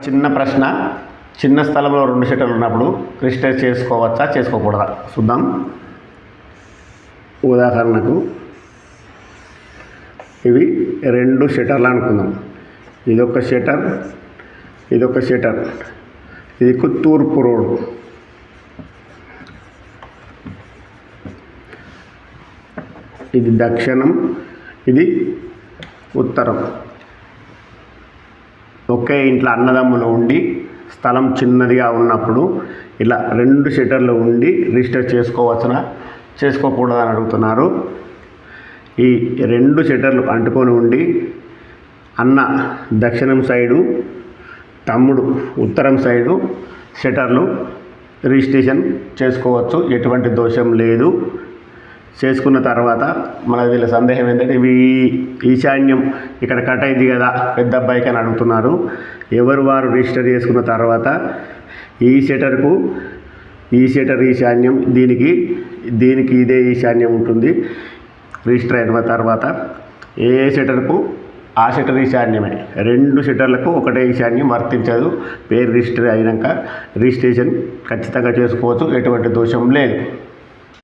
చిన్న ప్రశ్న, చిన్న స్థలంలో 2 షట్టర్లు ఉన్నప్పుడు రిజిస్టర్ చేసుకోవచ్చా చేసుకోకూడదా చూద్దాం. ఉదాహరణకు ఇవి 2 షట్టర్లు అనుకుందాం. ఇదొక షట్టర్, ఇదొక షట్టర్. ఇది తూర్పు రోడ్డు, ఇది దక్షిణం, ఇది ఉత్తరం. ఒకే ఇంట్లో అన్నదమ్ములు ఉండి స్థలం చిన్నదిగా ఉన్నప్పుడు ఇలా 2 షట్టర్లు ఉండి రిజిస్టర్ చేసుకోవచ్చునా చేసుకోకూడదని అడుగుతున్నారు. ఈ 2 షట్టర్లు అంటుకొని ఉండి అన్న దక్షిణం సైడు, తమ్ముడు ఉత్తరం సైడు షట్టర్లు రిజిస్ట్రేషన్ చేసుకోవచ్చు, ఎటువంటి దోషం లేదు. చేసుకున్న తర్వాత మన వీళ్ళ సందేహం ఏంటంటే ఇవి ఈశాన్యం ఇక్కడ కట్ అయింది కదా పెద్ద అబ్బాయికి అని అడుగుతున్నారు. ఎవరు వారు రిజిస్టర్ చేసుకున్న తర్వాత ఈ షట్టర్ ఈశాన్యం, దీనికి ఇదే ఈశాన్యం ఉంటుంది. రిజిస్టర్ అయిన తర్వాత ఏ షట్టర్కు ఆ షట్టర్ ఈశాన్యమే. 2 షట్టర్లకు ఒకటే ఈశాన్యం వర్తించదు. పేరు రిజిస్టర్ అయినాక రిజిస్ట్రేషన్ ఖచ్చితంగా చేసుకోవచ్చు, ఎటువంటి దోషం లేదు.